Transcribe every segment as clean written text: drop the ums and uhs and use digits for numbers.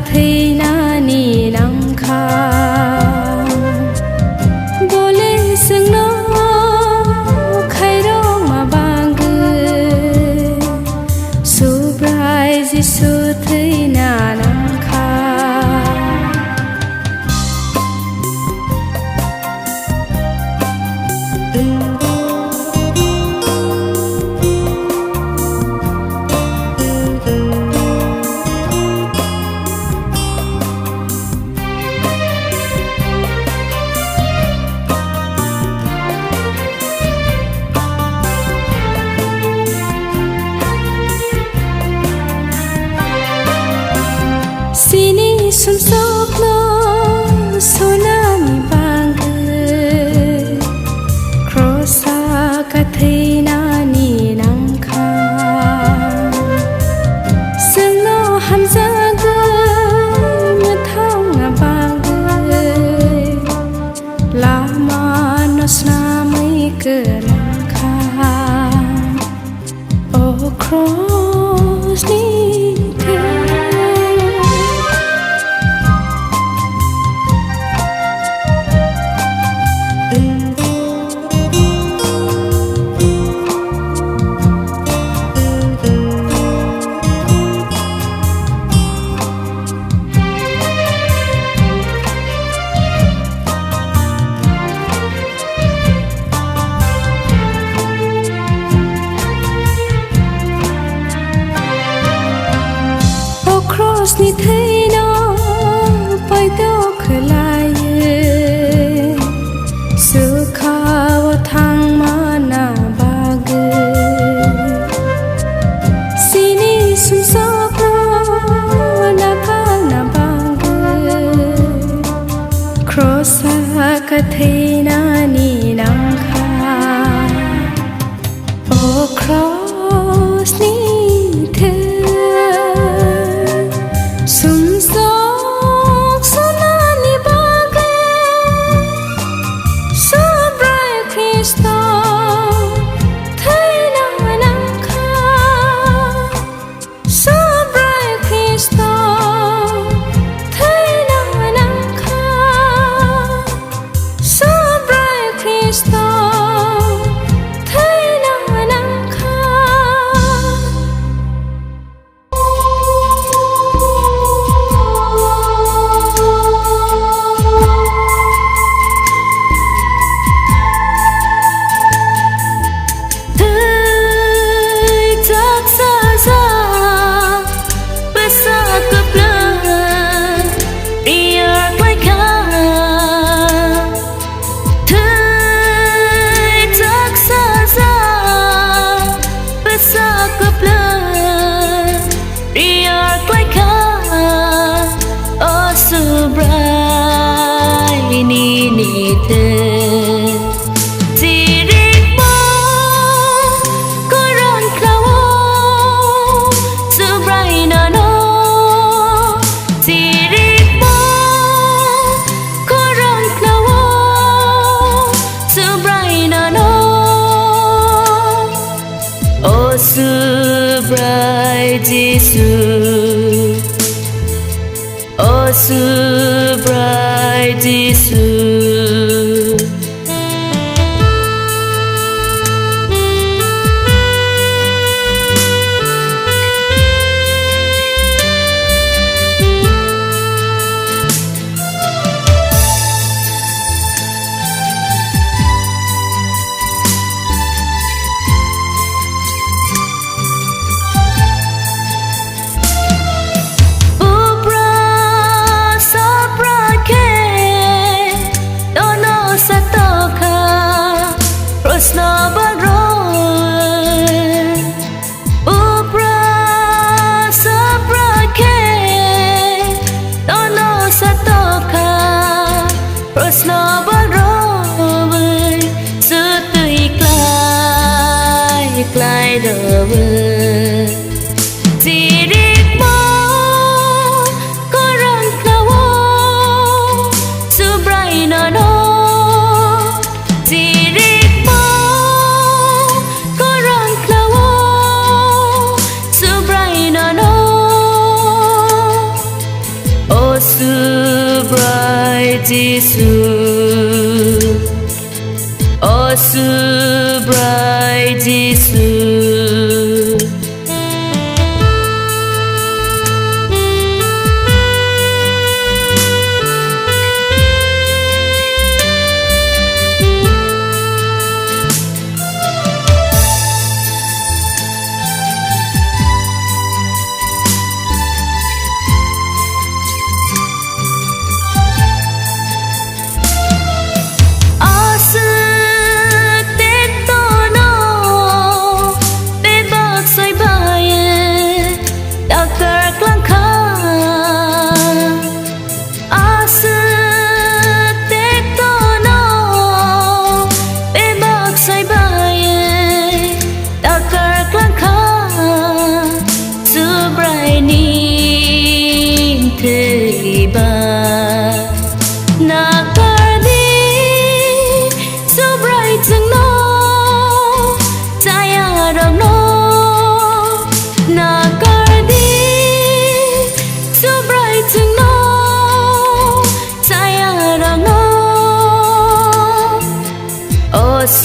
thei na ni nam kha bole sing no khai ro ma bang surprise su thei na nam kha Sini sum sok no sonami bang crossa ka thei na ni nam kha sung no ham za ga ma thang na bang la ma no sna mai ka nam kha oh cross ni ni thấy nó bay đâu khởi lại sự khao thang mà na bag sini sum sok na pa na bag cross ka thei na ni nam kha oh cross ni ni thế chỉ đi mơ có ron clau sự bray na nó chỉ đi mơ có ron clau sự bray na nó oh sự bray Jesus oh sự bray Jesus bright Jesus, oh so bright Jesus.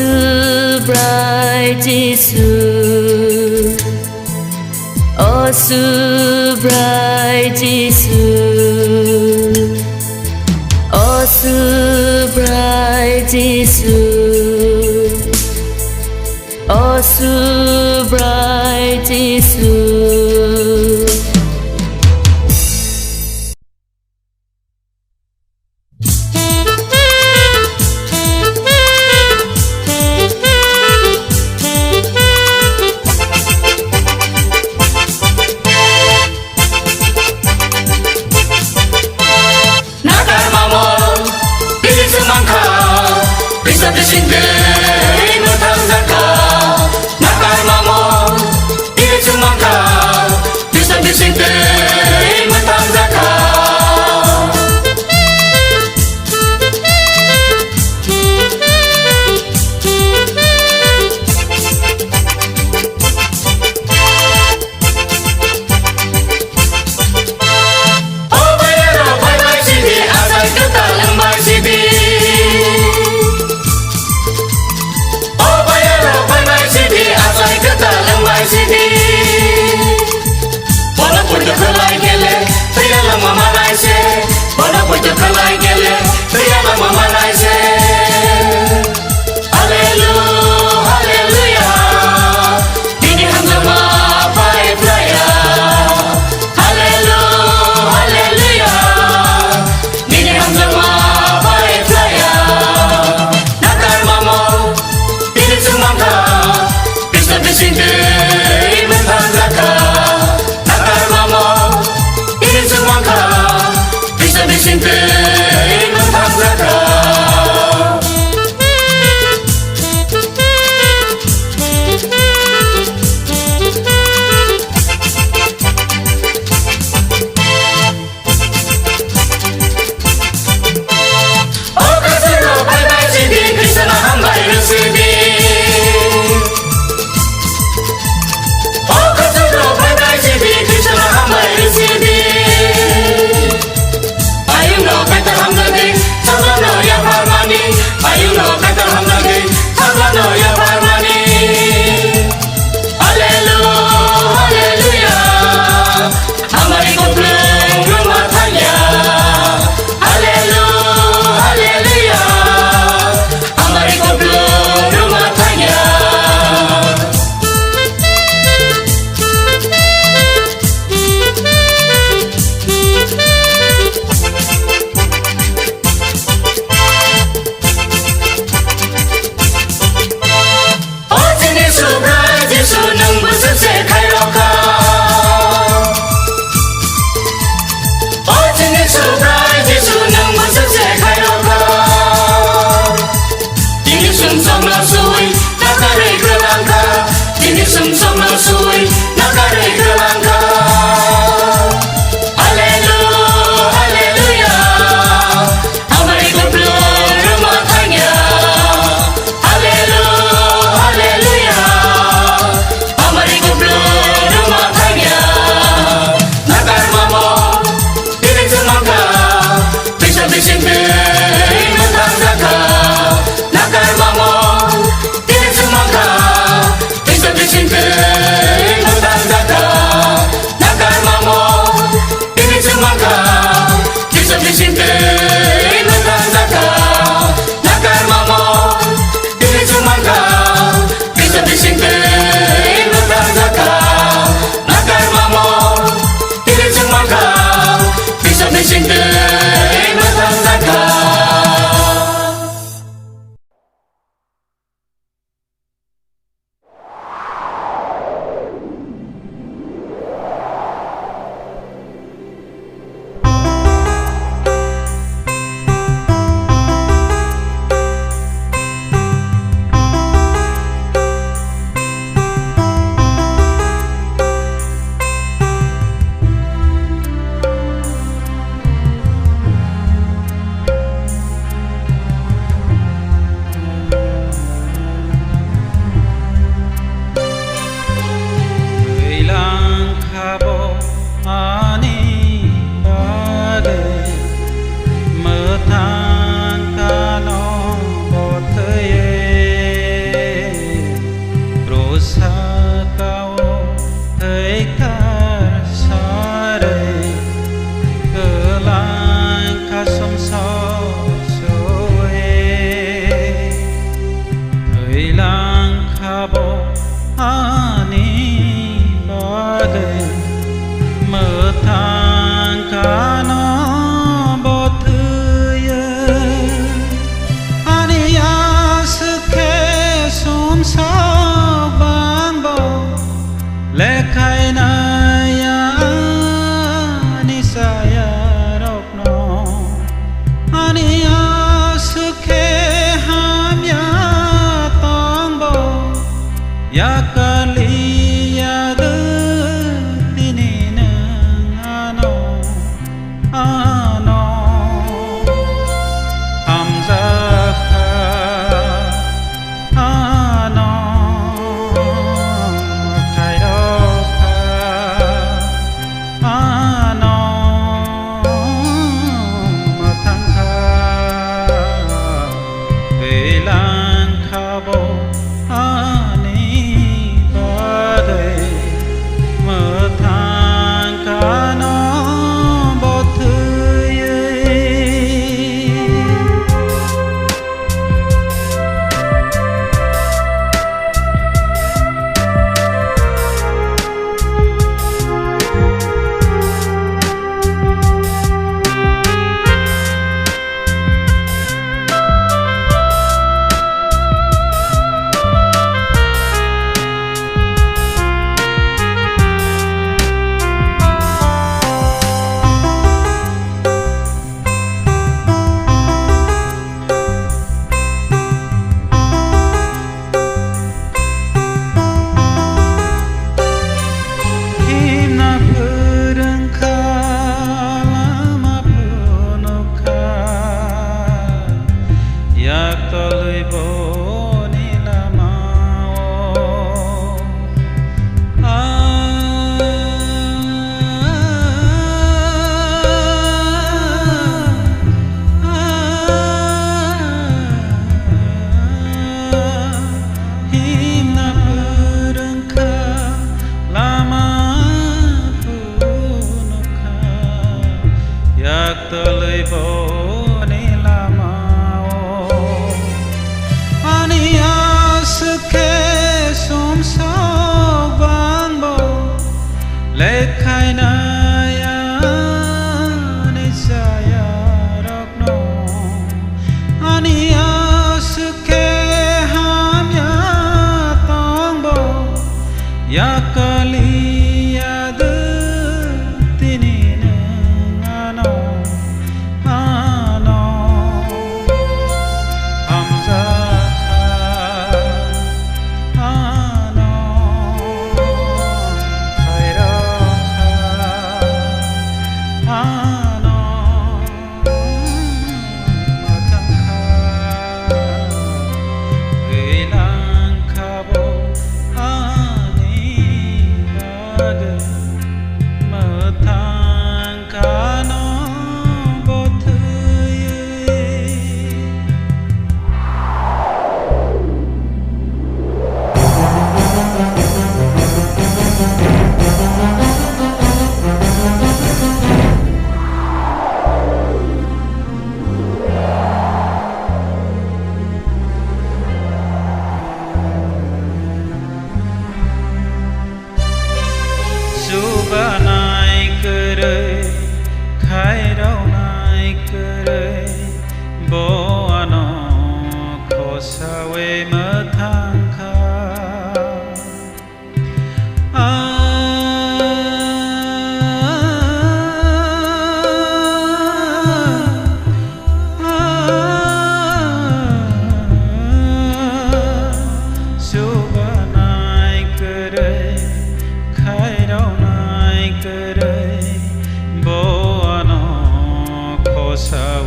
So bright Jesus, oh so bright Jesus, oh so bright Jesus, oh so bright Jesus. mothang zakao nakar mamo dile jumangao bisa bisingte mothang zakao nakar mamo dile jumangao bisa bisingte mothang zakao.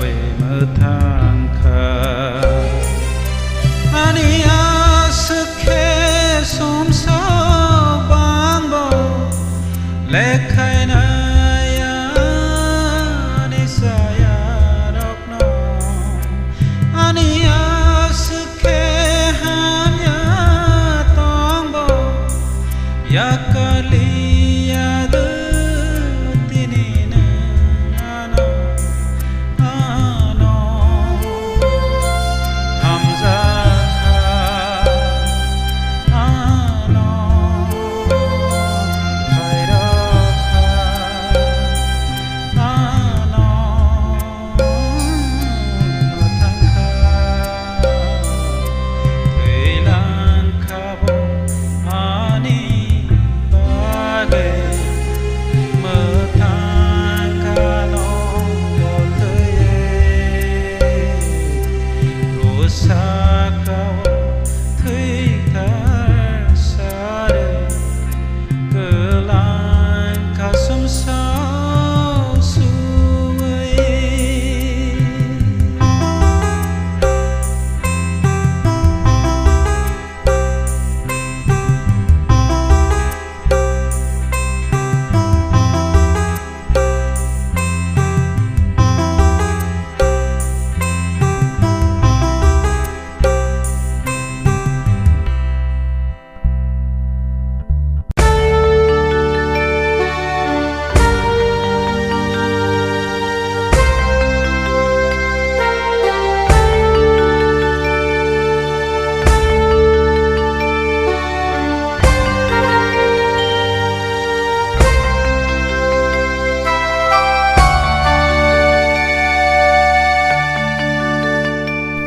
we mơ thang khờ ani asakhe som so bang bo le khai na ya ni sa ya dok no ani asakhe ham ya tong bo ya kali ya de tini na ano ano hamza ano khaira ano thang kha thailan khabo ani bage mơ thang kha no bol thơi ro sa cao thấy thar sa de cơ lan kha sum sao suy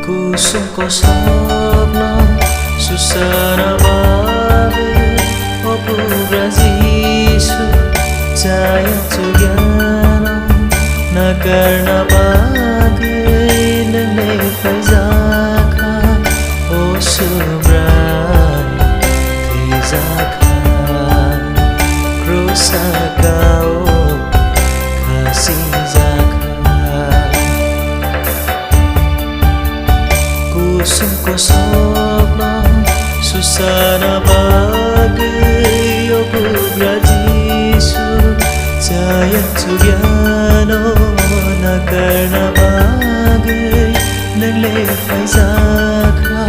kusum ko sopno susana babe opu brazisu jaya tugyano nagarna bage nale faizaka o subrai tizaka krusaka o kasizaka kusum ko sopno susana bagay opu brazisu jaya tugyano nagarna bagay nagle faizaka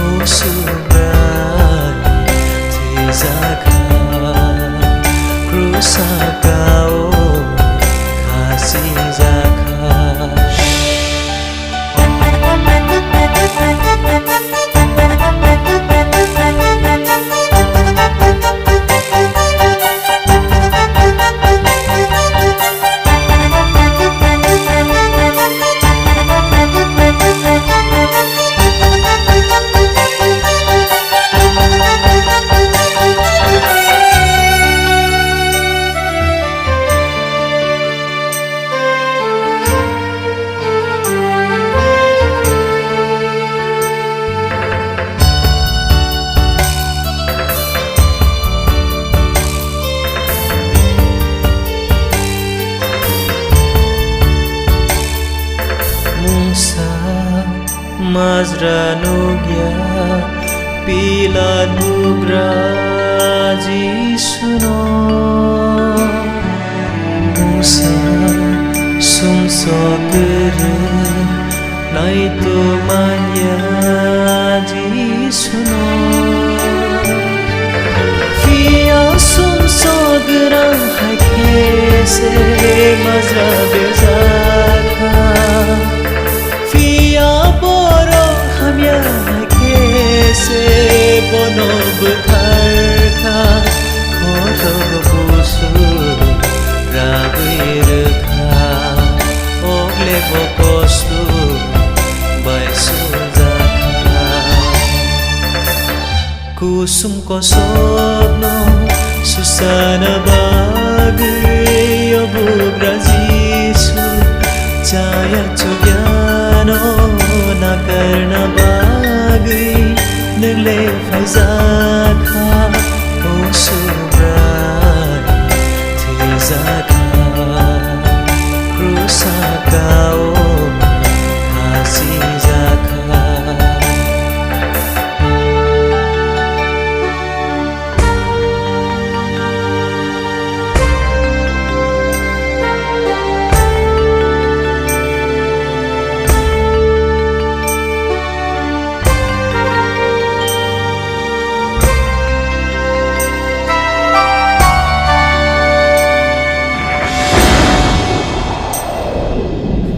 o subrai tizaka krusaka o kasizaka Mazra nugya pila nugra jisuno musa sumso kere nai to manya jisuno fia sumso gra hai se mazra bezaka Hamya kese bonob tharka khotob busu rabir kha ogle bokostu baisu zakha kusum ko sopno susana bagay obu brazisu jaya tugyano nagarna bagay nagle faizaka o subrai tizaka krusaka o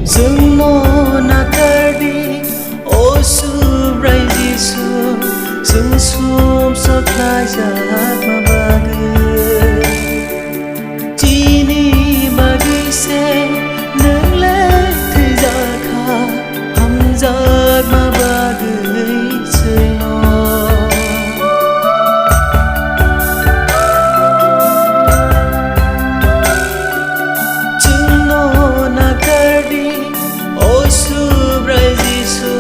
dừng mô na cờ đi ô su ray Giêsu dừng xuống sốt lại giặc mà ba người chỉ ni mà đi xe nâng lên thời gian khá hầm giặc mà ba người chơi nó chừng nô na cờ đi ô su ray Giêsu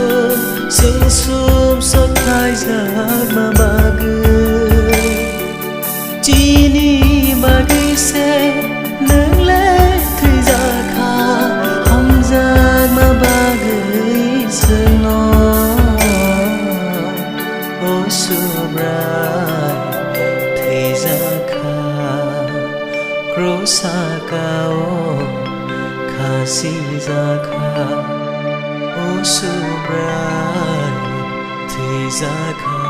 dừng xuống sốt lại giặc mà ba người chỉ ni mà đi xe nâng lên thời gian khá hầm giặc mà ba người chơi nó ô su ray thời gian khá Krosaka o kasi zakha o subrai te zakha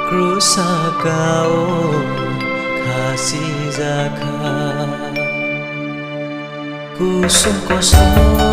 Krosaka o kasi zakha kusum koso